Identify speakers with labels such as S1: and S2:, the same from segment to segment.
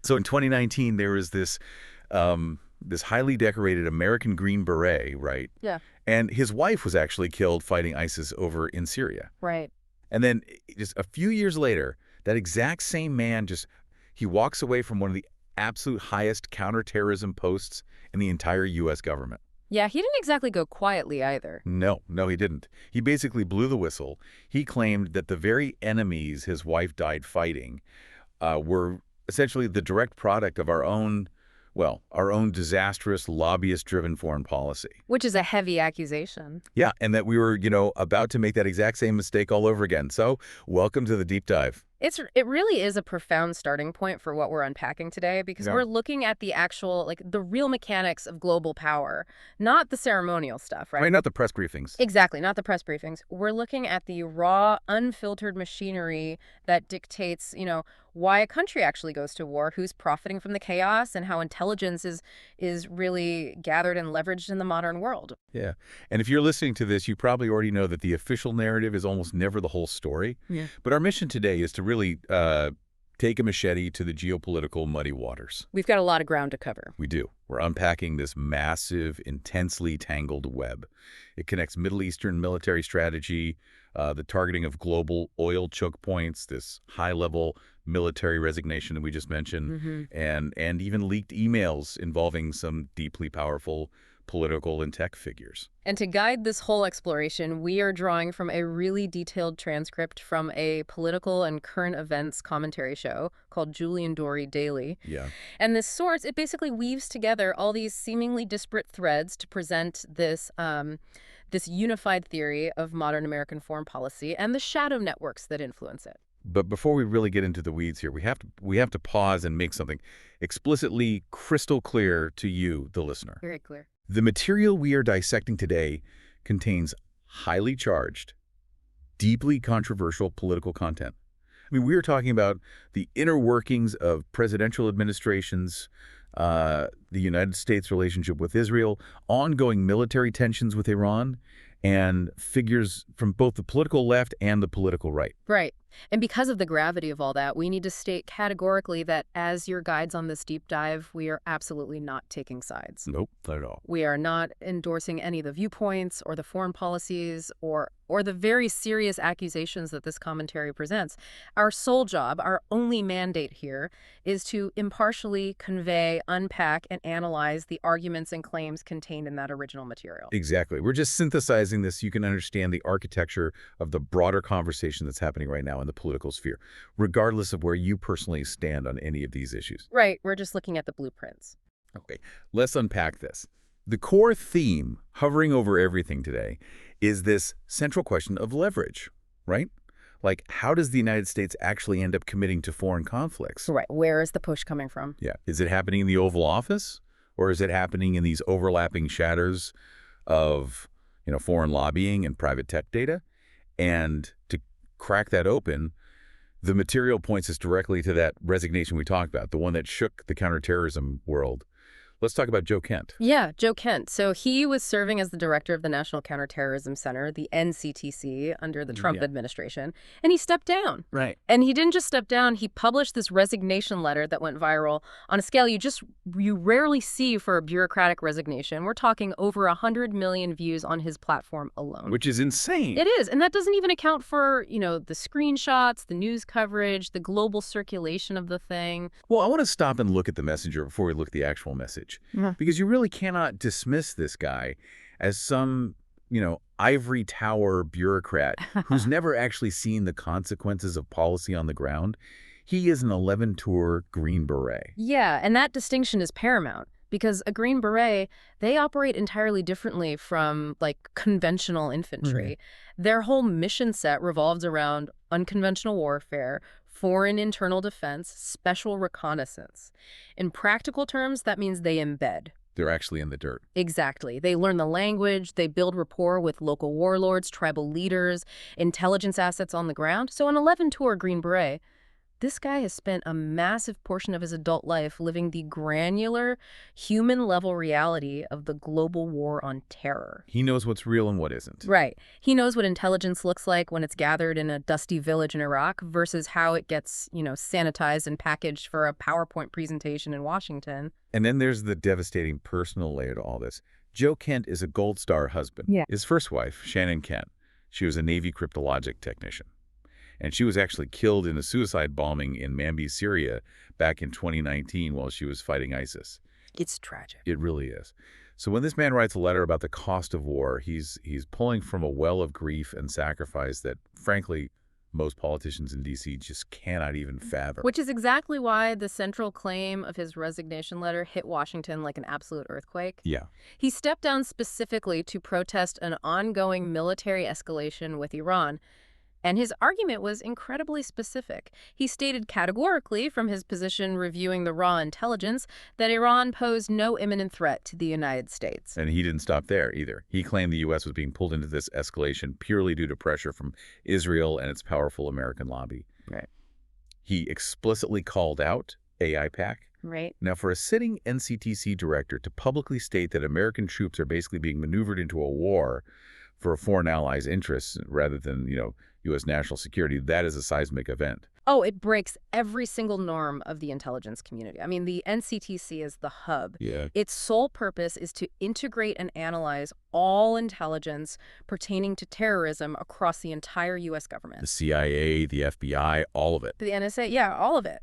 S1: So in 2019, there was this highly decorated American Green Beret, right?
S2: Yeah.
S1: And his wife was actually killed fighting ISIS over in Syria.
S2: Right.
S1: And then just a few years later, that exact same man he walks away from one of the absolute highest counterterrorism posts in the entire U.S. government.
S2: Yeah, he didn't exactly go quietly either.
S1: No, he didn't. He basically blew the whistle. He claimed that the very enemies his wife died fighting were essentially the direct product of our own disastrous, lobbyist-driven foreign policy.
S2: Which is a heavy accusation.
S1: Yeah, and that we were, about to make that exact same mistake all over again. So, welcome to the deep dive.
S2: It really is a profound starting point for what we're unpacking today, because we're looking at the actual, the real mechanics of global power, not the ceremonial stuff, right?
S1: Right, not the press briefings.
S2: Exactly, not the press briefings. We're looking at the raw, unfiltered machinery that dictates, why a country actually goes to war, who's profiting from the chaos, and how intelligence is really gathered and leveraged in the modern world.
S1: Yeah. And if you're listening to this, you probably already know that the official narrative is almost never the whole story.
S2: Yeah.
S1: But our mission today is to really take a machete to the geopolitical muddy waters.
S2: We've got a lot of ground to cover.
S1: We do. We're unpacking this massive, intensely tangled web. It connects Middle Eastern military strategy, the targeting of global oil choke points, this high-level military resignation that we just mentioned, and even leaked emails involving some deeply powerful political and tech figures.
S2: And to guide this whole exploration, we are drawing from a really detailed transcript from a political and current events commentary show called Julian Dory Daily.
S1: Yeah.
S2: And this source, it basically weaves together all these seemingly disparate threads to present this this unified theory of modern American foreign policy and the shadow networks that influence it.
S1: But before we really get into the weeds here, we have to pause and make something explicitly crystal clear to you, the listener.
S2: Very clear.
S1: The material we are dissecting today contains highly charged, deeply controversial political content. I mean, we are talking about the inner workings of presidential administrations, the United States relationship with Israel, ongoing military tensions with Iran, and figures from both the political left and the political right.
S2: Right. And because of the gravity of all that, we need to state categorically that as your guides on this deep dive, we are absolutely not taking sides.
S1: Nope, not at all.
S2: We are not endorsing any of the viewpoints or the foreign policies or the very serious accusations that this commentary presents. Our sole job, our only mandate here, is to impartially convey, unpack, and analyze the arguments and claims contained in that original material.
S1: Exactly. We're just synthesizing this so you can understand the architecture of the broader conversation that's happening right now in the political sphere, regardless of where you personally stand on any of these issues.
S2: Right. We're just looking at the blueprints.
S1: Okay, let's unpack this. The core theme hovering over everything today is this central question of leverage, right? Like, how does the United States actually end up committing to foreign conflicts?
S2: Right. Where is the push coming from?
S1: Yeah. Is it happening in the Oval Office, or is it happening in these overlapping shadows of, foreign lobbying and private tech data? And to crack that open, the material points us directly to that resignation we talked about, the one that shook the counterterrorism world. Let's talk about Joe Kent.
S2: Yeah, Joe Kent. So he was serving as the director of the National Counterterrorism Center, the NCTC, under the Trump administration, and he stepped down.
S1: Right.
S2: And he didn't just step down, he published this resignation letter that went viral on a scale you rarely see for a bureaucratic resignation. We're talking over 100 million views on his platform alone.
S1: Which is insane.
S2: It is, and that doesn't even account for, the screenshots, the news coverage, the global circulation of the thing.
S1: Well, I want to stop and look at the messenger before we look at the actual message. Because you really cannot dismiss this guy as some, ivory tower bureaucrat who's never actually seen the consequences of policy on the ground. He is an 11-tour Green Beret.
S2: Yeah, and that distinction is paramount because a Green Beret, they operate entirely differently from, conventional infantry. Their whole mission set revolves around unconventional warfare, foreign internal defense, special reconnaissance. In practical terms, that means they embed.
S1: They're actually in the dirt.
S2: Exactly. They learn the language, they build rapport with local warlords, tribal leaders, intelligence assets on the ground. So an 11-tour Green Beret, this guy has spent a massive portion of his adult life living the granular, human-level reality of the global war on terror.
S1: He knows what's real and what isn't.
S2: Right. He knows what intelligence looks like when it's gathered in a dusty village in Iraq versus how it gets, sanitized and packaged for a PowerPoint presentation in Washington.
S1: And then there's the devastating personal layer to all this. Joe Kent is a Gold Star husband.
S2: Yeah.
S1: His first wife, Shannon Kent, she was a Navy cryptologic technician. And she was actually killed in a suicide bombing in Manbij, Syria, back in 2019 while she was fighting ISIS.
S2: It's tragic.
S1: It really is. So when this man writes a letter about the cost of war, he's pulling from a well of grief and sacrifice that, frankly, most politicians in D.C. just cannot even fathom.
S2: Which is exactly why the central claim of his resignation letter hit Washington like an absolute earthquake.
S1: Yeah.
S2: He stepped down specifically to protest an ongoing military escalation with Iran. And his argument was incredibly specific. He stated categorically from his position reviewing the raw intelligence that Iran posed no imminent threat to the United States.
S1: And he didn't stop there either. He claimed the U.S. was being pulled into this escalation purely due to pressure from Israel and its powerful American lobby.
S2: Right.
S1: He explicitly called out AIPAC.
S2: Right.
S1: Now, for a sitting NCTC director to publicly state that American troops are basically being maneuvered into a war for a foreign ally's interests rather than, U.S. national security, that is a seismic event.
S2: Oh, it breaks every single norm of the intelligence community. I mean, the NCTC is the hub.
S1: Yeah.
S2: Its sole purpose is to integrate and analyze all intelligence pertaining to terrorism across the entire U.S. government.
S1: The CIA, the FBI, all of it.
S2: The NSA, yeah, all of it.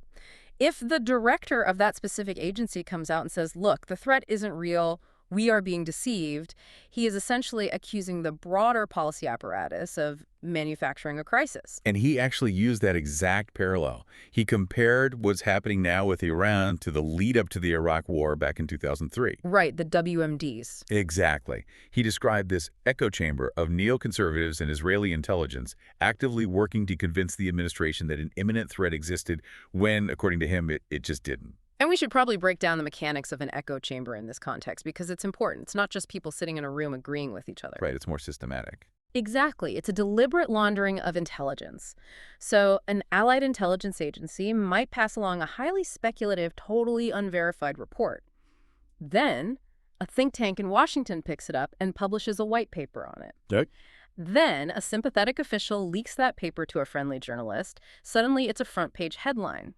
S2: If the director of that specific agency comes out and says, look, the threat isn't real, we are being deceived, he is essentially accusing the broader policy apparatus of manufacturing a crisis.
S1: And he actually used that exact parallel. He compared what's happening now with Iran to the lead up to the Iraq War back in 2003.
S2: Right, the WMDs.
S1: Exactly. He described this echo chamber of neoconservatives and Israeli intelligence actively working to convince the administration that an imminent threat existed when, according to him, it just didn't.
S2: And we should probably break down the mechanics of an echo chamber in this context because it's important. It's not just people sitting in a room agreeing with each other.
S1: Right, it's more systematic.
S2: Exactly. It's a deliberate laundering of intelligence. So an allied intelligence agency might pass along a highly speculative, totally unverified report. Then a think tank in Washington picks it up and publishes a white paper on it.
S1: Okay.
S2: Then a sympathetic official leaks that paper to a friendly journalist. Suddenly it's a front-page headline.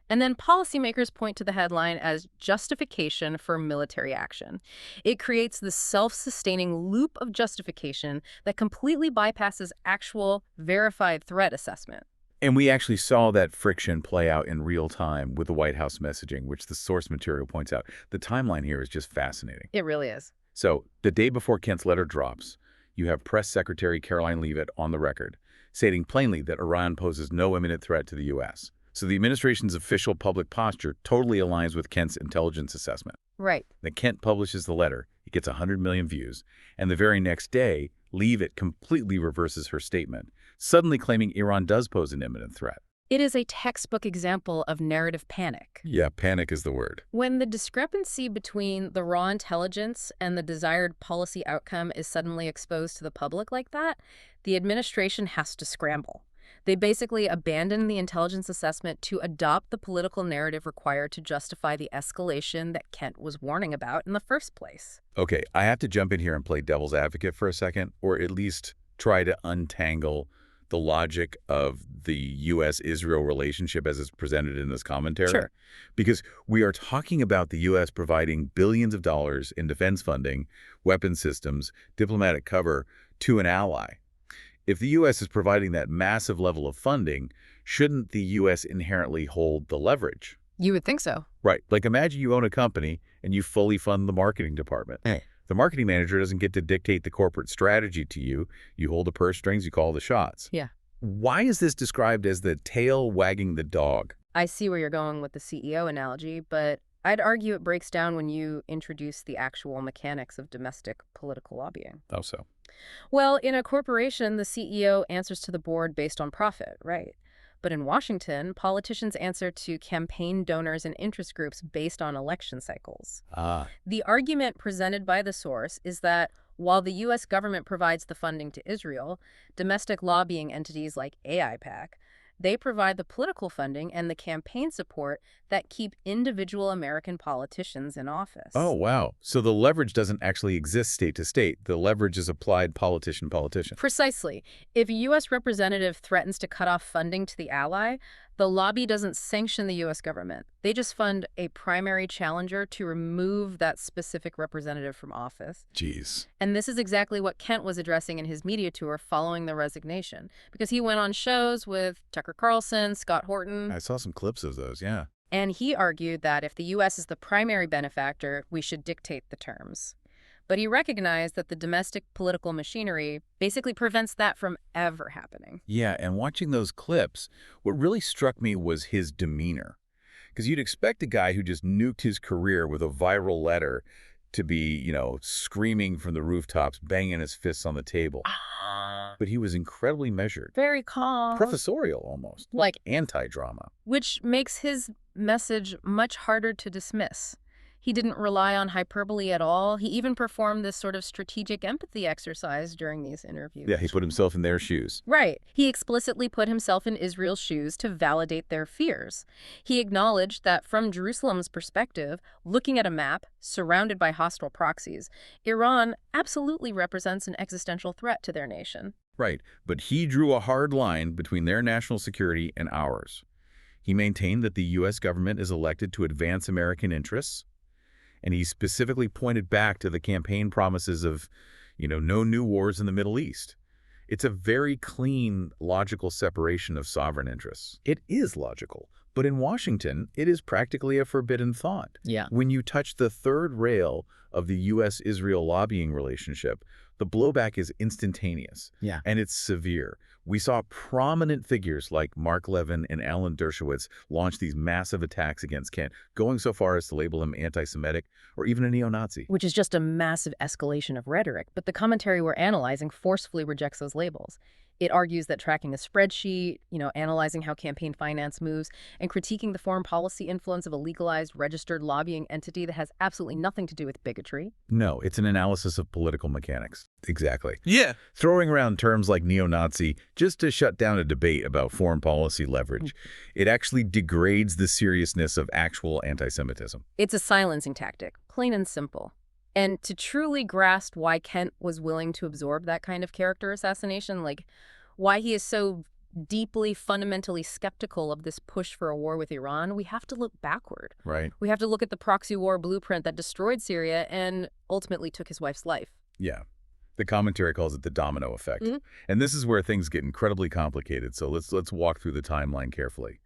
S2: And then policymakers point to the headline as justification for military action. It creates this self-sustaining loop of justification that completely bypasses actual verified threat assessment.
S1: And we actually saw that friction play out in real time with the White House messaging, which the source material points out. The timeline here is just fascinating.
S2: It really is.
S1: So the day before Kent's letter drops, you have Press Secretary Caroline Leavitt on the record, stating plainly that Iran poses no imminent threat to the U.S. So the administration's official public posture totally aligns with Kent's intelligence assessment.
S2: Right.
S1: Then Kent publishes the letter. It gets 100 million views. And the very next day, Leavitt completely reverses her statement, suddenly claiming Iran does pose an imminent threat.
S2: It is a textbook example of narrative panic.
S1: Yeah, panic is the word.
S2: When the discrepancy between the raw intelligence and the desired policy outcome is suddenly exposed to the public like that, the administration has to scramble. They basically abandon the intelligence assessment to adopt the political narrative required to justify the escalation that Kent was warning about in the first place.
S1: Okay, I have to jump in here and play devil's advocate for a second, or at least try to untangle the logic of the U.S.-Israel relationship as it's presented in this commentary.
S2: Sure.
S1: Because we are talking about the U.S. providing billions of dollars in defense funding, weapon systems, diplomatic cover to an ally. If the U.S. is providing that massive level of funding, shouldn't the U.S. inherently hold the leverage?
S2: You would think so.
S1: Right. Like imagine you own a company and you fully fund the marketing department.
S2: Hey.
S1: The marketing manager doesn't get to dictate the corporate strategy to you. You hold the purse strings, you call the shots.
S2: Yeah.
S1: Why is this described as the tail wagging the dog?
S2: I see where you're going with the CEO analogy, but I'd argue it breaks down when you introduce the actual mechanics of domestic political lobbying.
S1: How so?
S2: Well, in a corporation, the CEO answers to the board based on profit, right? But in Washington, politicians answer to campaign donors and interest groups based on election cycles. The argument presented by the source is that while the U.S. government provides the funding to Israel, domestic lobbying entities like AIPAC They provide the political funding and the campaign support that keep individual American politicians in
S1: Oh,
S2: office.
S1: wow. So the leverage doesn't actually exist state to state. The leverage is applied politician-politician.
S2: Precisely. If a U.S. representative threatens to cut off funding to the ally, the lobby doesn't sanction the U.S. government. They just fund a primary challenger to remove that specific representative from office.
S1: Jeez.
S2: And this is exactly what Kent was addressing in his media tour following the resignation, because he went on shows with Tucker Carlson, Scott Horton,
S1: I saw some clips of those, yeah.
S2: and he argued that if the U.S. is the primary benefactor, we should dictate the terms. But he recognized that the domestic political machinery basically prevents that from ever happening.
S1: Yeah, and watching those clips, what really struck me was his demeanor. Because you'd expect a guy who just nuked his career with a viral letter to be, screaming from the rooftops, banging his fists on the table. But he was incredibly measured.
S2: Very calm.
S1: Professorial, almost.
S2: Like
S1: Anti-drama.
S2: which makes his message much harder to dismiss. He didn't rely on hyperbole at all. He even performed this sort of strategic empathy exercise during these interviews.
S1: Yeah, he put himself in their shoes.
S2: Right. He explicitly put himself in Israel's shoes to validate their fears. He acknowledged that from Jerusalem's perspective, looking at a map surrounded by hostile proxies, Iran absolutely represents an existential threat to their nation.
S1: Right, but he drew a hard line between their national security and ours. He maintained that the U.S. government is elected to advance American interests, and he specifically pointed back to the campaign promises of, no new wars in the Middle East. It's a very clean, logical separation of sovereign interests. It is logical, but in Washington, it is practically a forbidden thought.
S2: Yeah.
S1: When you touch the third rail of the U.S.-Israel lobbying relationship, the blowback is instantaneous, and it's severe. We saw prominent figures like Mark Levin and Alan Dershowitz launch these massive attacks against Kent, going so far as to label him anti-Semitic or even a neo-Nazi.
S2: Which is just a massive escalation of rhetoric, but the commentary we're analyzing forcefully rejects those labels. It argues that tracking a spreadsheet, analyzing how campaign finance moves, and critiquing the foreign policy influence of a legalized, registered lobbying entity that has absolutely nothing to do with bigotry.
S1: No, it's an analysis of political mechanics. Exactly.
S3: Yeah.
S1: Throwing around terms like neo-Nazi just to shut down a debate about foreign policy leverage. It actually degrades the seriousness of actual anti-Semitism.
S2: It's a silencing tactic, plain and simple. And to truly grasp why Kent was willing to absorb that kind of character assassination, like why he is so deeply, fundamentally skeptical of this push for a war with Iran, we have to look backward.
S1: Right.
S2: We have to look at the proxy war blueprint that destroyed Syria and ultimately took his wife's life.
S1: Yeah. The commentary calls it the domino effect. And this is where things get incredibly complicated, so let's walk through the timeline carefully.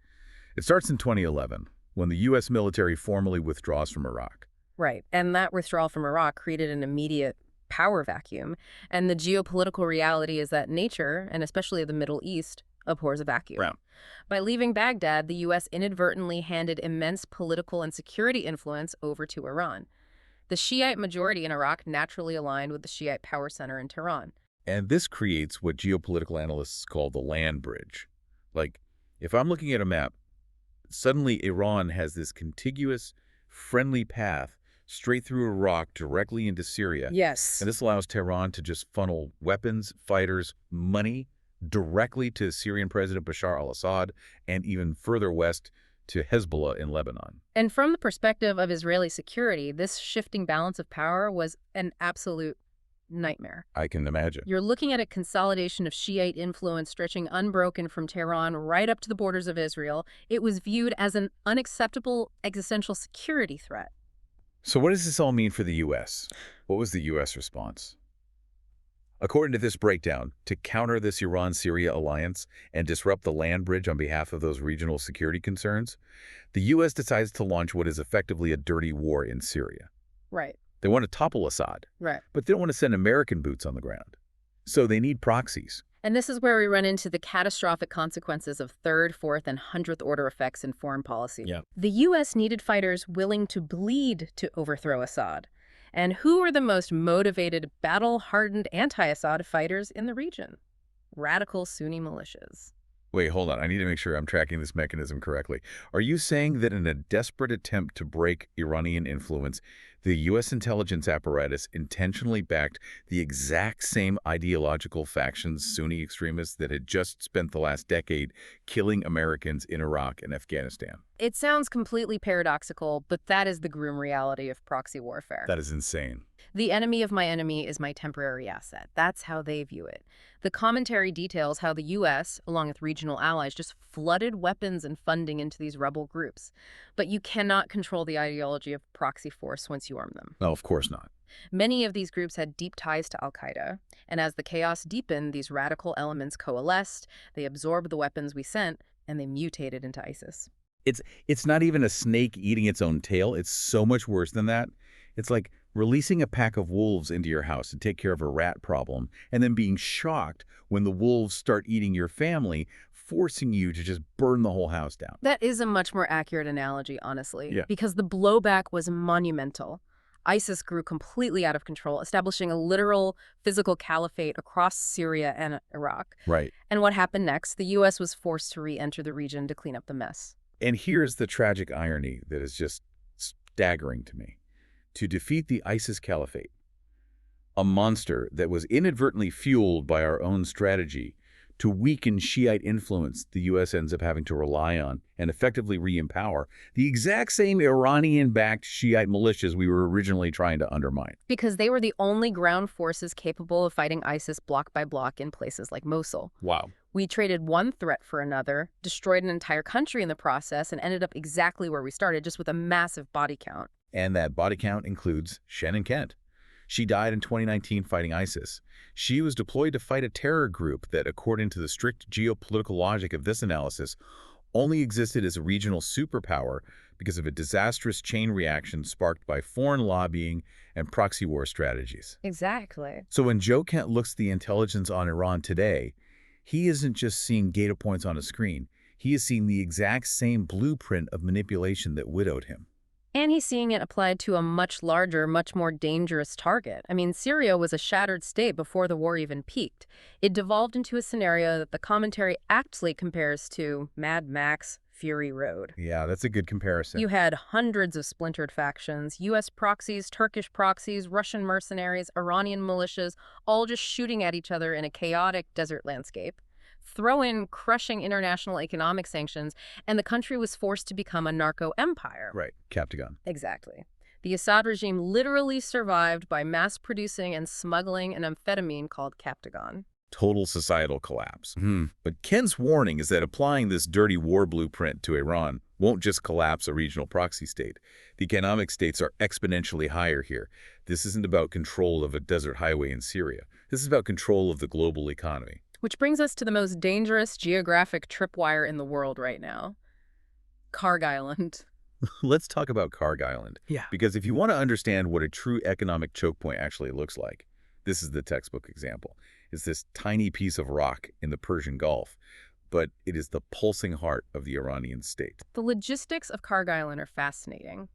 S1: It starts in 2011, when the U.S. military formally withdraws from Iraq.
S2: Right. And that withdrawal from Iraq created an immediate power vacuum. And the geopolitical reality is that nature, and especially the Middle East, abhors a vacuum.
S1: Right.
S2: By leaving Baghdad, the U.S. inadvertently handed immense political and security influence over to Iran. The Shiite majority in Iraq naturally aligned with the Shiite power center in Tehran.
S1: And this creates what geopolitical analysts call the land bridge. Like, if I'm looking at a map, suddenly Iran has this contiguous, friendly path straight through Iraq directly into Syria.
S2: Yes.
S1: And this allows Tehran to just funnel weapons, fighters, money directly to Syrian President Bashar al-Assad and even further west to Hezbollah in Lebanon.
S2: And from the perspective of Israeli security, this shifting balance of power was an absolute nightmare.
S1: I can imagine.
S2: You're looking at a consolidation of Shiite influence stretching unbroken from Tehran right up to the borders of Israel. It was viewed as an unacceptable existential security threat.
S1: So what does this all mean for the U.S.? What was the U.S. response? According to this breakdown, to counter this Iran-Syria alliance and disrupt the land bridge on behalf of those regional security concerns, the U.S. decides to launch what is effectively a dirty war in Syria.
S2: Right.
S1: They want to topple Assad,
S2: Right.
S1: but they don't want to send American boots on the ground. So they need proxies.
S2: And this is where we run into the catastrophic consequences of third, fourth, and 100th order effects in foreign policy.
S3: Yeah.
S2: The U.S. needed fighters willing to bleed to overthrow Assad. And who are the most motivated, battle-hardened anti-Assad fighters in the region? Radical Sunni militias.
S1: Wait, hold on. I need to make sure I'm tracking this mechanism correctly. Are you saying that in a desperate attempt to break Iranian influence, The U.S. intelligence apparatus intentionally backed the exact same ideological factions, Sunni extremists, that had just spent the last decade killing Americans in Iraq and Afghanistan.
S2: It sounds completely paradoxical, but that is the grim reality of proxy warfare.
S1: That is insane.
S2: The enemy of my enemy is my temporary asset. That's how they view it. The commentary details how the U.S., along with regional allies, just flooded weapons and funding into these rebel groups. But you cannot control the ideology of proxy force once you arm them.
S1: No, of course not.
S2: Many of these groups had deep ties to al-Qaeda, and as the chaos deepened, these radical elements coalesced, they absorbed the weapons we sent, and they mutated into ISIS.
S1: It's not even a snake eating its own tail. It's so much worse than that. It's like releasing a pack of wolves into your house to take care of a rat problem, and then being shocked when the wolves start eating your family, forcing you to just burn the whole house down.
S2: That is a much more accurate analogy, honestly,
S1: Yeah.
S2: because the blowback was monumental. ISIS grew completely out of control, establishing a literal physical caliphate across Syria and Iraq.
S1: Right.
S2: And what happened next? The U.S. was forced to re-enter the region to clean up the mess.
S1: And here's the tragic irony that is just staggering to me. To defeat the ISIS caliphate, a monster that was inadvertently fueled by our own strategy, to weaken Shiite influence the U.S. ends up having to rely on and effectively re-empower the exact same Iranian-backed Shiite militias we were originally trying to undermine.
S2: Because they were the only ground forces capable of fighting ISIS block by block in places like Mosul.
S1: Wow.
S2: We traded one threat for another, destroyed an entire country in the process, and ended up exactly where we started, just with a massive body count.
S1: And that body count includes Shannon Kent. She died in 2019 fighting ISIS. She was deployed to fight a terror group that, according to the strict geopolitical logic of this analysis, only existed as a regional superpower because of a disastrous chain reaction sparked by foreign lobbying and proxy war strategies.
S2: Exactly.
S1: So when Joe Kent looks at the intelligence on Iran today, he isn't just seeing data points on a screen. He is seeing the exact same blueprint of manipulation that widowed him.
S2: And he's seeing it applied to a much larger, much more dangerous target. I mean, Syria was a shattered state before the war even peaked. It devolved into a scenario that the commentary aptly compares to Mad Max Fury Road.
S1: Yeah, that's a good comparison.
S2: You had hundreds of splintered factions, U.S. proxies, Turkish proxies, Russian mercenaries, Iranian militias, all just shooting at each other in a chaotic desert landscape. Throw in crushing international economic sanctions, and the country was forced to become a narco-empire.
S1: Right, Captagon.
S2: Exactly. The Assad regime literally survived by mass-producing and smuggling an amphetamine called Captagon.
S1: Total societal collapse. But Kent's warning is that applying this dirty war blueprint to Iran won't just collapse a regional proxy state. The economic stakes are exponentially higher here. This isn't about control of a desert highway in Syria. This is about control of the global economy.
S2: Which brings us to the most dangerous geographic tripwire in the world right now. Kharg Island.
S1: Let's talk about Kharg Island.
S2: Yeah.
S1: Because if you want to understand what a true economic choke point actually looks like, this is the textbook example. It's this tiny piece of rock in the Persian Gulf, but it is the pulsing heart of the Iranian state.
S2: The logistics of Kharg Island are fascinating.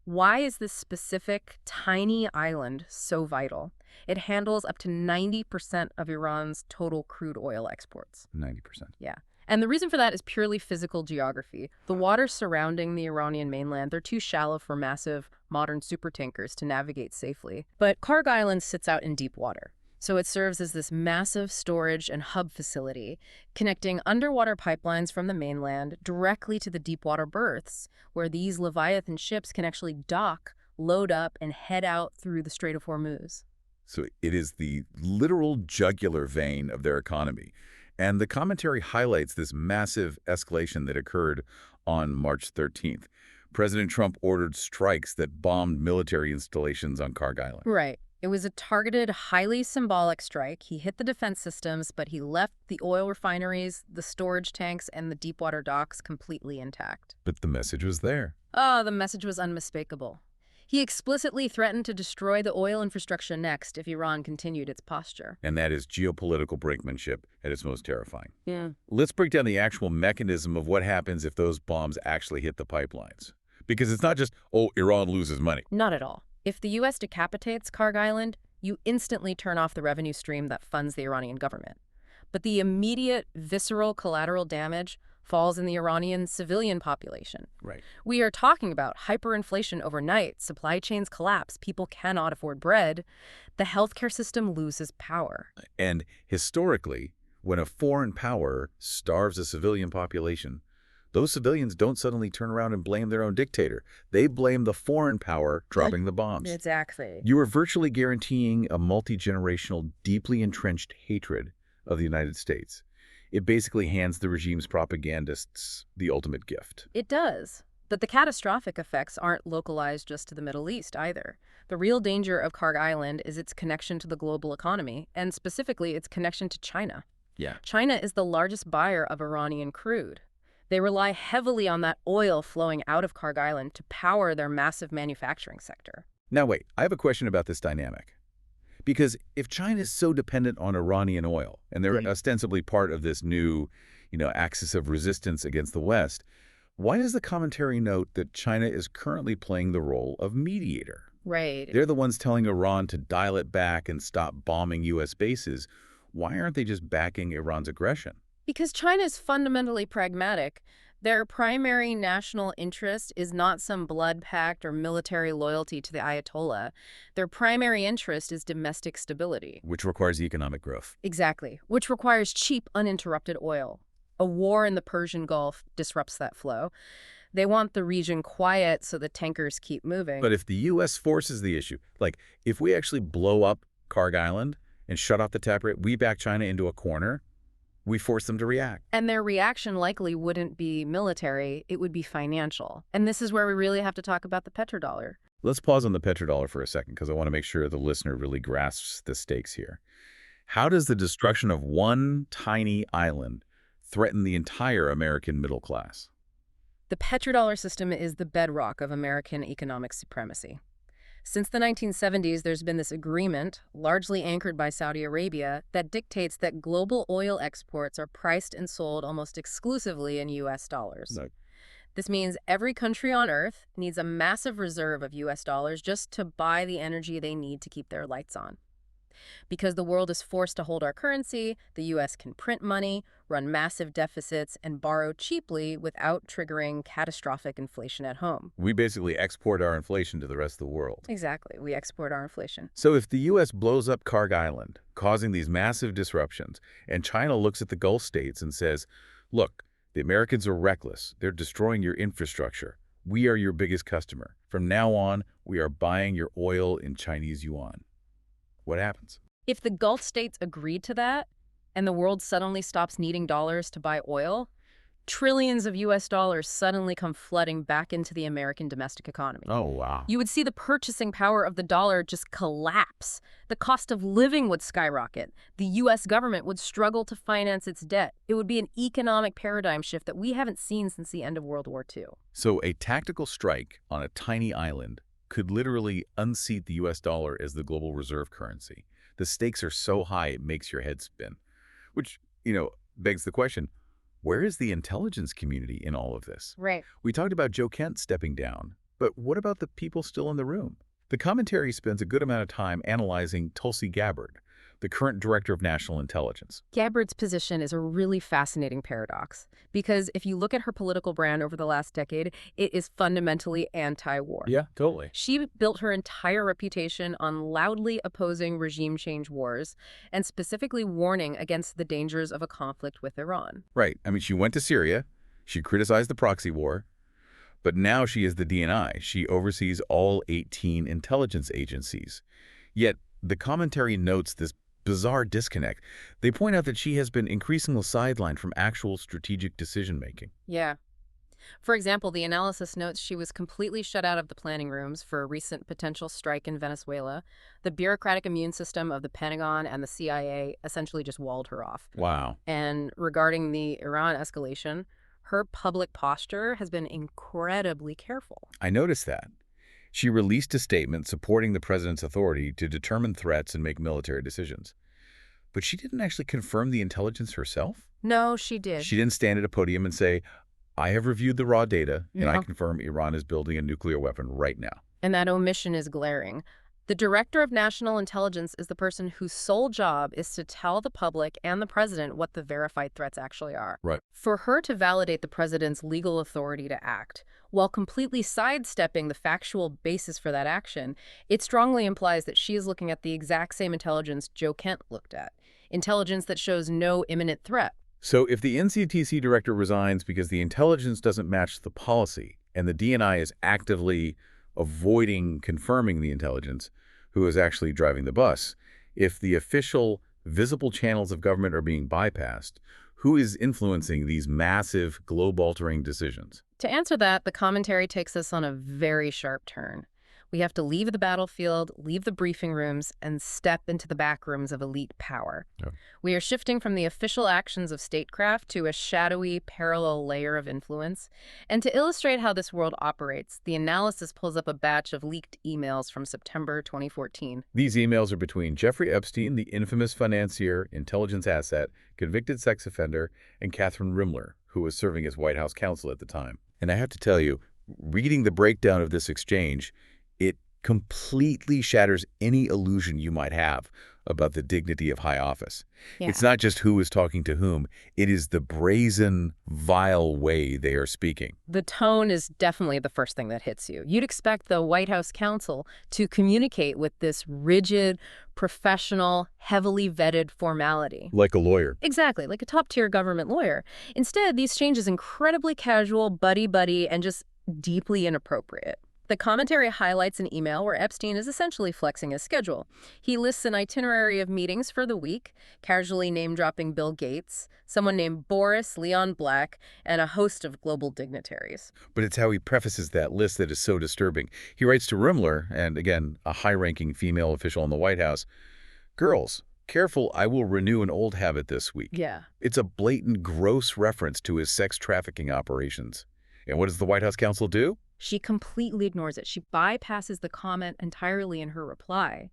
S2: Why is this specific tiny island so vital? It handles up to 90% of Iran's total crude oil exports.
S1: 90%.
S2: Yeah. And the reason for that is purely physical geography. The waters surrounding the Iranian mainland, they're too shallow for massive modern supertankers to navigate safely. But Kharg Island sits out in deep water. So it serves as this massive storage and hub facility, connecting underwater pipelines from the mainland directly to the deepwater berths, where these Leviathan ships can actually dock, load up, and head out through the Strait of Hormuz.
S1: So it is the literal jugular vein of their economy. And the commentary highlights this massive escalation that occurred on March 13th. President Trump ordered strikes that bombed military installations on Kharg Island.
S2: Right. It was a targeted, highly symbolic strike. He hit the defense systems, but he left the oil refineries, the storage tanks, and the deepwater docks completely intact.
S1: But the message was there.
S2: Oh, the message was unmistakable. He explicitly threatened to destroy the oil infrastructure next if Iran continued its posture.
S1: And that is geopolitical brinkmanship at its most terrifying.
S2: Yeah.
S1: Let's break down the actual mechanism of what happens if those bombs actually hit the pipelines. Because it's not just, oh, Iran loses money.
S2: Not at all. If the U.S. decapitates Kharg Island, you instantly turn off the revenue stream that funds the Iranian government. But the immediate, visceral collateral damage falls in the Iranian civilian population.
S1: Right.
S2: We are talking about hyperinflation overnight, supply chains collapse, people cannot afford bread, the healthcare system loses power.
S1: And historically, when a foreign power starves a civilian population, those civilians don't suddenly turn around and blame their own dictator. They blame the foreign power dropping the bombs.
S2: Exactly.
S1: You are virtually guaranteeing a multi-generational, deeply entrenched hatred of the United States. It basically hands the regime's propagandists the ultimate gift.
S2: It does. But the catastrophic effects aren't localized just to the Middle East either. The real danger of Kharg Island is its connection to the global economy, and specifically its connection to China.
S1: Yeah.
S2: China is the largest buyer of Iranian crude. They rely heavily on that oil flowing out of Kharg Island to power their massive manufacturing sector.
S1: Now wait, I have a question about this dynamic. Because if China is so dependent on Iranian oil, and they're ostensibly part of this new, axis of resistance against the West, why does the commentary note that China is currently playing the role of mediator?
S2: Right.
S1: They're the ones telling Iran to dial it back and stop bombing U.S. bases. Why aren't they just backing Iran's aggression?
S2: Because China is fundamentally pragmatic. Their primary national interest is not some blood pact or military loyalty to the Ayatollah. Their primary interest is domestic stability.
S1: Which requires economic growth.
S2: Exactly. Which requires cheap, uninterrupted oil. A war in the Persian Gulf disrupts that flow. They want the region quiet so the tankers keep moving.
S1: But if the U.S. forces the issue, like if we actually blow up Kharg Island and shut off the tap rate, we back China into a corner, we force them to react.
S2: And their reaction likely wouldn't be military, it would be financial. And this is where we really have to talk about the petrodollar.
S1: Let's pause on the petrodollar for a second because I want to make sure the listener really grasps the stakes here. How does the destruction of one tiny island threaten the entire American middle class?
S2: The petrodollar system is the bedrock of American economic supremacy. Since the 1970s, there's been this agreement, largely anchored by Saudi Arabia, that dictates that global oil exports are priced and sold almost exclusively in U.S. dollars.
S1: No.
S2: This means every country on Earth needs a massive reserve of U.S. dollars just to buy the energy they need to keep their lights on. Because the world is forced to hold our currency, the U.S. can print money, run massive deficits, and borrow cheaply without triggering catastrophic inflation at home.
S1: We basically export our inflation to the rest of the world.
S2: Exactly. We export our inflation.
S1: So if the U.S. blows up Kharg Island, causing these massive disruptions, and China looks at the Gulf states and says, look, the Americans are reckless. They're destroying your infrastructure. We are your biggest customer. From now on, we are buying your oil in Chinese yuan. What happens?
S2: If the Gulf states agreed to that, and the world suddenly stops needing dollars to buy oil, trillions of U.S. dollars suddenly come flooding back into the American domestic economy.
S1: Oh, wow.
S2: You would see the purchasing power of the dollar just collapse. The cost of living would skyrocket. The U.S. government would struggle to finance its debt. It would be an economic paradigm shift that we haven't seen since the end of World War II.
S1: So a tactical strike on a tiny island could literally unseat the U.S. dollar as the global reserve currency. The stakes are so high it makes your head spin. Which, begs the question, where is the intelligence community in all of this?
S2: Right.
S1: We talked about Joe Kent stepping down, but what about the people still in the room? The commentary spends a good amount of time analyzing Tulsi Gabbard, the current director of national intelligence.
S2: Gabbard's position is a really fascinating paradox, because if you look at her political brand over the last decade, it is fundamentally anti-war.
S1: Yeah, totally.
S2: She built her entire reputation on loudly opposing regime change wars and specifically warning against the dangers of a conflict with Iran.
S1: Right. I mean, she went to Syria, she criticized the proxy war, but now she is the DNI. She oversees all 18 intelligence agencies. Yet, the commentary notes this bizarre disconnect. They point out that she has been increasingly sidelined from actual strategic decision-making.
S2: Yeah. For example, the analysis notes she was completely shut out of the planning rooms for a recent potential strike in Venezuela. The bureaucratic immune system of the Pentagon and the CIA essentially just walled her off.
S1: Wow.
S2: And regarding the Iran escalation, her public posture has been incredibly careful.
S1: I noticed that. She released a statement supporting the president's authority to determine threats and make military decisions. But she didn't actually confirm the intelligence herself?
S2: No, she did.
S1: She didn't stand at a podium and say, I have reviewed the raw data, and I
S2: No.
S1: confirm Iran is building a nuclear weapon right now.
S2: And that omission is glaring. The Director of National Intelligence is the person whose sole job is to tell the public and the president what the verified threats actually are.
S1: Right.
S2: For her to validate the president's legal authority to act, while completely sidestepping the factual basis for that action, it strongly implies that she is looking at the exact same intelligence Joe Kent looked at. Intelligence that shows no imminent threat.
S1: So if the NCTC director resigns because the intelligence doesn't match the policy, and the DNI is actively avoiding confirming the intelligence, who is actually driving the bus, if the official, visible channels of government are being bypassed, who is influencing these massive, globe-altering decisions?
S2: To answer that, the commentary takes us on a very sharp turn. We have to leave the battlefield, leave the briefing rooms, and step into the back rooms of elite power.
S1: Oh.
S2: We are shifting from the official actions of statecraft to a shadowy, parallel layer of influence. And to illustrate how this world operates, the analysis pulls up a batch of leaked emails from September 2014.
S1: These emails are between Jeffrey Epstein, the infamous financier, intelligence asset, convicted sex offender, and Catherine Rimler, who was serving as White House counsel at the time. And I have to tell you, reading the breakdown of this exchange, it completely shatters any illusion you might have about the dignity of high office.
S2: Yeah.
S1: It's not just who is talking to whom. It is the brazen, vile way they are speaking.
S2: The tone is definitely the first thing that hits you. You'd expect the White House counsel to communicate with this rigid, professional, heavily vetted formality.
S1: Like a lawyer.
S2: Exactly, like a top-tier government lawyer. Instead, these exchanges incredibly casual, buddy-buddy, and just deeply inappropriate. The commentary highlights an email where Epstein is essentially flexing his schedule. He lists an itinerary of meetings for the week, casually name-dropping Bill Gates, someone named Boris, Leon Black, and a host of global dignitaries.
S1: But it's how he prefaces that list that is so disturbing. He writes to Rimler, and again, a high-ranking female official in the White House, "Girls, careful, I will renew an old habit this week."
S2: Yeah.
S1: It's a blatant, gross reference to his sex trafficking operations. And what does the White House counsel do?
S2: She completely ignores it. She bypasses the comment entirely in her reply.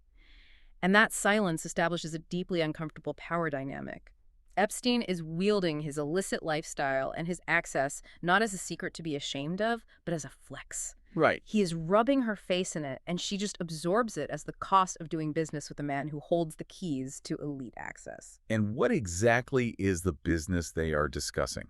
S2: And that silence establishes a deeply uncomfortable power dynamic. Epstein is wielding his illicit lifestyle and his access not as a secret to be ashamed of, but as a flex.
S1: Right.
S2: He is rubbing her face in it, and she just absorbs it as the cost of doing business with a man who holds the keys to elite access.
S1: And what exactly is the business they are discussing?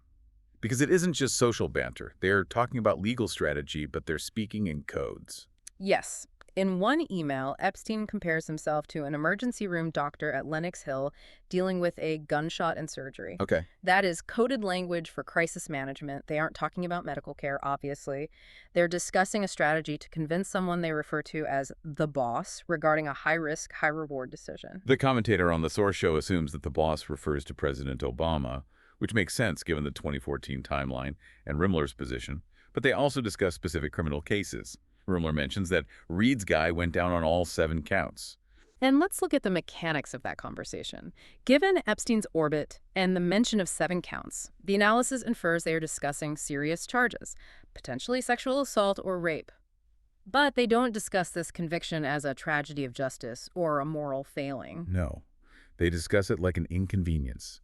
S1: Because it isn't just social banter. They're talking about legal strategy, but they're speaking in codes.
S2: Yes. In one email, Epstein compares himself to an emergency room doctor at Lenox Hill dealing with a gunshot and surgery.
S1: Okay.
S2: That is coded language for crisis management. They aren't talking about medical care, obviously. They're discussing a strategy to convince someone they refer to as the boss regarding a high-risk, high-reward decision.
S1: The commentator on the Source Show assumes that the boss refers to President Obama, which makes sense given the 2014 timeline and Rimler's position, but they also discuss specific criminal cases. Rimler mentions that Reed's guy went down on all 7 counts.
S2: And let's look at the mechanics of that conversation. Given Epstein's orbit and the mention of 7 counts, the analysis infers they are discussing serious charges, potentially sexual assault or rape. But they don't discuss this conviction as a tragedy of justice or a moral failing.
S1: No, they discuss it like an inconvenience.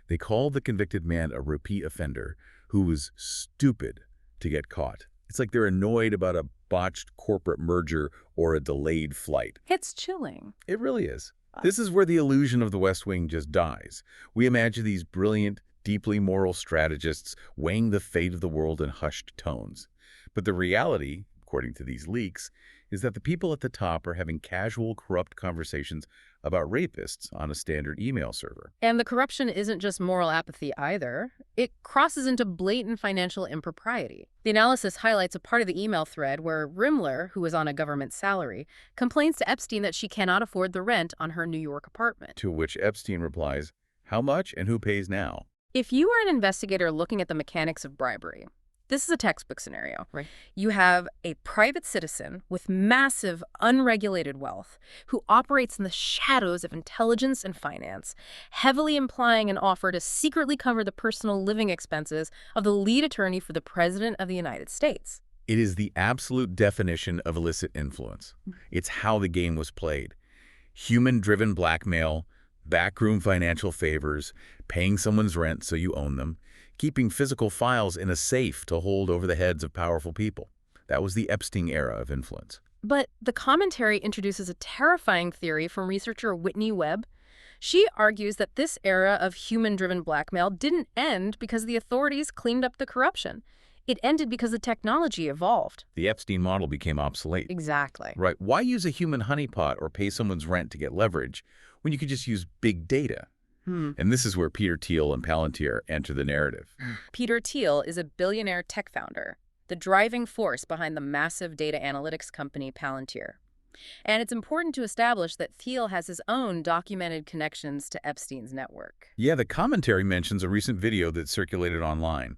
S1: They call the convicted man a repeat offender who was stupid to get caught. It's like they're annoyed about a botched corporate merger or a delayed flight.
S2: It's chilling.
S1: It really is. This is where the illusion of the West Wing just dies. We imagine these brilliant, deeply moral strategists weighing the fate of the world in hushed tones. But the reality, according to these leaks, is that the people at the top are having casual, corrupt conversations about rapists on a standard email server.
S2: And the corruption isn't just moral apathy either. It crosses into blatant financial impropriety. The analysis highlights a part of the email thread where Rimler, who is on a government salary, complains to Epstein that she cannot afford the rent on her New York apartment.
S1: To which Epstein replies, "How much and who pays now?"
S2: If you are an investigator looking at the mechanics of bribery, this is a textbook scenario. Right. You have a private citizen with massive, unregulated wealth who operates in the shadows of intelligence and finance, heavily implying an offer to secretly cover the personal living expenses of the lead attorney for the President of the United States.
S1: It is the absolute definition of illicit influence. It's how the game was played. Human-driven blackmail, backroom financial favors, paying someone's rent so you own them, keeping physical files in a safe to hold over the heads of powerful people. That was the Epstein era of influence.
S2: But the commentary introduces a terrifying theory from researcher Whitney Webb. She argues that this era of human-driven blackmail didn't end because the authorities cleaned up the corruption. It ended because the technology evolved.
S1: The Epstein model became obsolete.
S2: Exactly.
S1: Right. Why use a human honeypot or pay someone's rent to get leverage when you could just use big data? And this is where Peter Thiel and Palantir enter the narrative.
S2: Peter Thiel is a billionaire tech founder, the driving force behind the massive data analytics company Palantir. And it's important to establish that Thiel has his own documented connections to Epstein's network.
S1: Yeah, the commentary mentions a recent video that circulated online.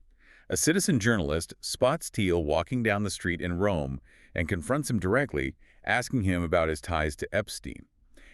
S1: A citizen journalist spots Thiel walking down the street in Rome and confronts him directly, asking him about his ties to Epstein.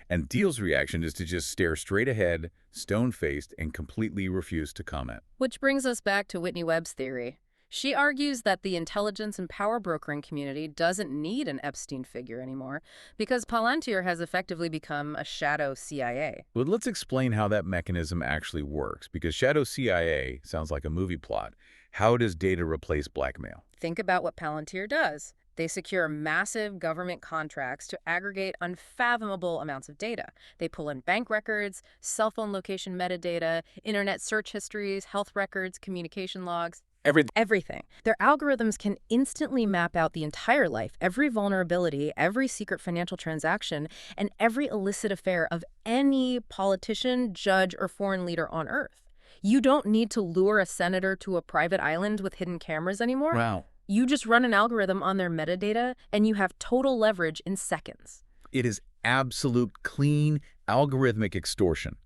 S1: And Thiel's reaction is to just stare straight ahead, stone-faced, and completely refuse to comment.
S2: Which brings us back to Whitney Webb's theory. She argues that the intelligence and power brokering community doesn't need an Epstein figure anymore because Palantir has effectively become a shadow CIA.
S1: But let's explain how that mechanism actually works, because shadow CIA sounds like a movie plot. How does data replace blackmail?
S2: Think about what Palantir does. They secure massive government contracts to aggregate unfathomable amounts of data. They pull in bank records, cell phone location metadata, internet search histories, health records, communication logs. Everything. Their algorithms can instantly map out the entire life, every vulnerability, every secret financial transaction, and every illicit affair of any politician, judge, or foreign leader on Earth. You don't need to lure a senator to a private island with hidden cameras anymore.
S1: Wow.
S2: You just run an algorithm on their metadata, and you have total leverage in seconds.
S1: It is absolute, clean, algorithmic extortion.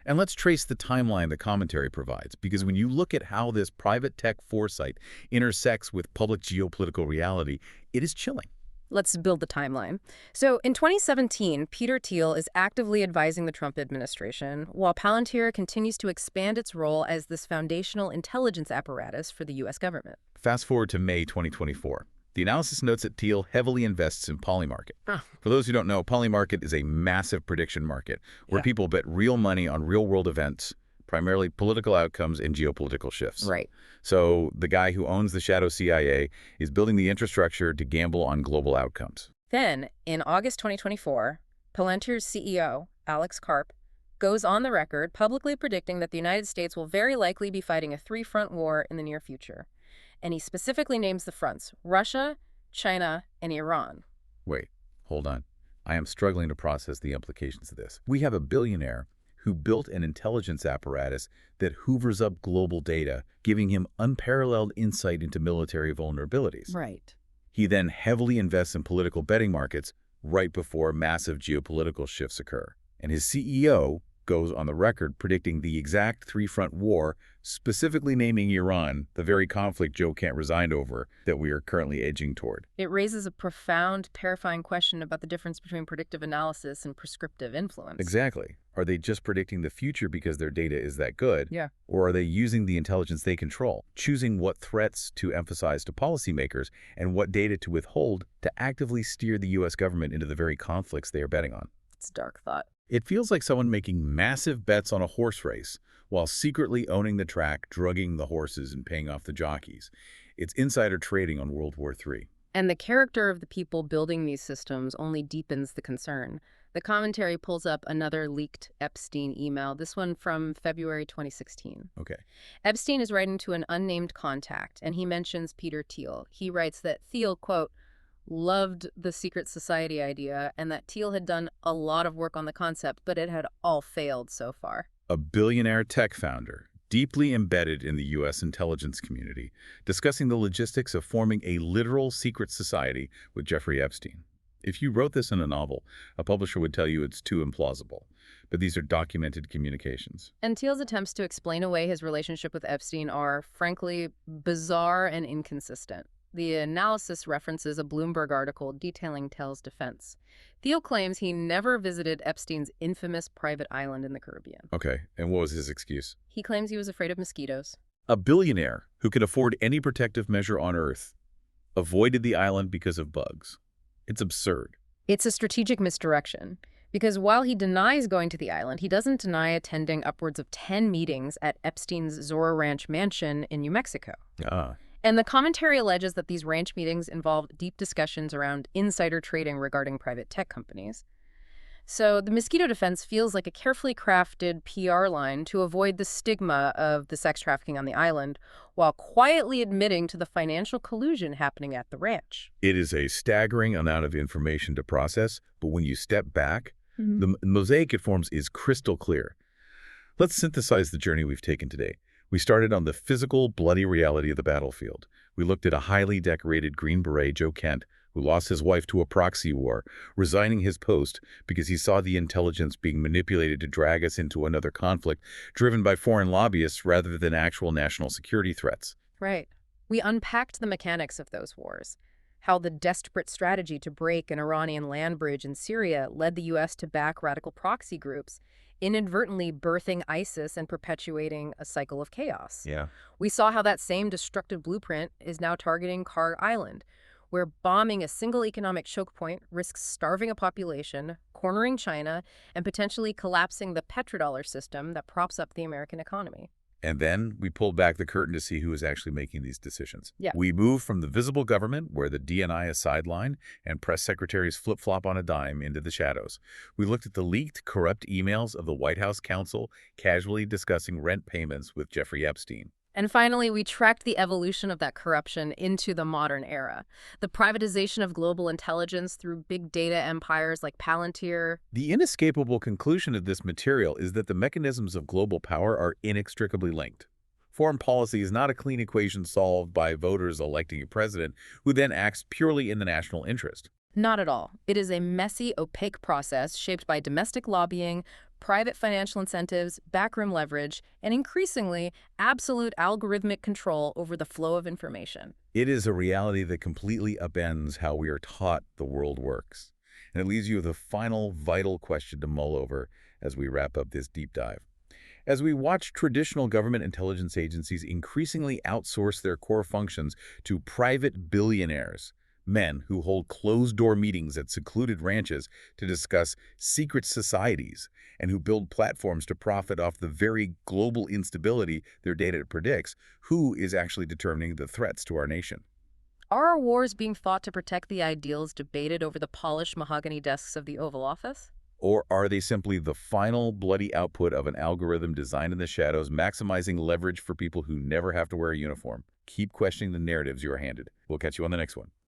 S1: And let's trace the timeline the commentary provides, because when you look at how this private tech foresight intersects with public geopolitical reality, it is chilling.
S2: Let's build the timeline. So in 2017, Peter Thiel is actively advising the Trump administration, while Palantir continues to expand its role as this foundational intelligence apparatus for the U.S. government.
S1: Fast forward to May 2024. The analysis notes that Thiel heavily invests in Polymarket. For those who don't know, Polymarket is a massive prediction market where people bet real money on real-world events, primarily political outcomes and geopolitical shifts.
S2: Right.
S1: So the guy who owns the shadow CIA is building the infrastructure to gamble on global outcomes.
S2: Then, in August 2024, Palantir's CEO, Alex Karp, goes on the record publicly predicting that the United States will very likely be fighting a three-front war in the near future. And he specifically names the fronts: Russia, China, and Iran.
S1: Wait, hold on. I am struggling to process the implications of this. We have a billionaire who built an intelligence apparatus that hoovers up global data, giving him unparalleled insight into military vulnerabilities.
S2: Right.
S1: He then heavily invests in political betting markets right before massive geopolitical shifts occur. And his CEO goes on the record predicting the exact three-front war, specifically naming Iran, the very conflict Joe Kent resigned over, that we are currently edging toward.
S2: It raises a profound, terrifying question about the difference between predictive analysis and prescriptive influence.
S1: Exactly. Are they just predicting the future because their data is that good?
S2: Yeah.
S1: Or are they using the intelligence they control, choosing what threats to emphasize to policymakers and what data to withhold to actively steer the U.S. government into the very conflicts they are betting on?
S2: It's a dark thought.
S1: It feels like someone making massive bets on a horse race while secretly owning the track, drugging the horses, and paying off the jockeys. It's insider trading on World War III.
S2: And the character of the people building these systems only deepens the concern. The commentary pulls up another leaked Epstein email, this one from February 2016.
S1: Okay.
S2: Epstein is writing to an unnamed contact, and he mentions Peter Thiel. He writes that Thiel, quote, loved the secret society idea and that Thiel had done a lot of work on the concept, but it had all failed so far.
S1: A billionaire tech founder, deeply embedded in the U.S. intelligence community, discussing the logistics of forming a literal secret society with Jeffrey Epstein. If you wrote this in a novel, a publisher would tell you it's too implausible. But these are documented communications.
S2: And Thiel's attempts to explain away his relationship with Epstein are, frankly, bizarre and inconsistent. The analysis references a Bloomberg article detailing Thiel's defense. Thiel claims he never visited Epstein's infamous private island in the Caribbean.
S1: Okay, and what was his excuse?
S2: He claims he was afraid of mosquitoes.
S1: A billionaire who could afford any protective measure on Earth avoided the island because of bugs. It's absurd.
S2: It's a strategic misdirection, because while he denies going to the island, he doesn't deny attending upwards of 10 meetings at Epstein's Zorro Ranch mansion in New Mexico. And the commentary alleges that these ranch meetings involved deep discussions around insider trading regarding private tech companies. So the mosquito defense feels like a carefully crafted PR line to avoid the stigma of the sex trafficking on the island, while quietly admitting to the financial collusion happening at the ranch.
S1: It is a staggering amount of information to process, but when you step back, the mosaic it forms is crystal clear. Let's synthesize the journey we've taken today. We started on the physical, bloody reality of the battlefield. We looked at a highly decorated Green Beret, Joe Kent, who lost his wife to a proxy war, resigning his post because he saw the intelligence being manipulated to drag us into another conflict driven by foreign lobbyists rather than actual national security threats.
S2: Right. We unpacked the mechanics of those wars, how the desperate strategy to break an Iranian land bridge in Syria led the U.S. to back radical proxy groups, inadvertently birthing ISIS and perpetuating a cycle of chaos.
S1: Yeah.
S2: We saw how that same destructive blueprint is now targeting Kharg Island, where bombing a single economic choke point risks starving a population, cornering China, and potentially collapsing the petrodollar system that props up the American economy.
S1: And then we pulled back the curtain to see who is actually making these decisions.
S2: Yeah.
S1: We moved from the visible government, where the DNI is sidelined and press secretaries flip-flop on a dime, into the shadows. We looked at the leaked, corrupt emails of the White House counsel casually discussing rent payments with Jeffrey Epstein.
S2: And finally, we tracked the evolution of that corruption into the modern era. The privatization of global intelligence through big data empires like Palantir.
S1: The inescapable conclusion of this material is that the mechanisms of global power are inextricably linked. Foreign policy is not a clean equation solved by voters electing a president who then acts purely in the national interest.
S2: Not at all. It is a messy, opaque process shaped by domestic lobbying, private financial incentives, backroom leverage, and increasingly, absolute algorithmic control over the flow of information.
S1: It is a reality that completely upends how we are taught the world works. And it leaves you with a final, vital question to mull over as we wrap up this deep dive. As we watch traditional government intelligence agencies increasingly outsource their core functions to private billionaires, men who hold closed-door meetings at secluded ranches to discuss secret societies, and who build platforms to profit off the very global instability their data predicts, who is actually determining the threats to our nation?
S2: Are our wars being fought to protect the ideals debated over the polished mahogany desks of the Oval Office?
S1: Or are they simply the final bloody output of an algorithm designed in the shadows, maximizing leverage for people who never have to wear a uniform? Keep questioning the narratives you are handed. We'll catch you on the next one.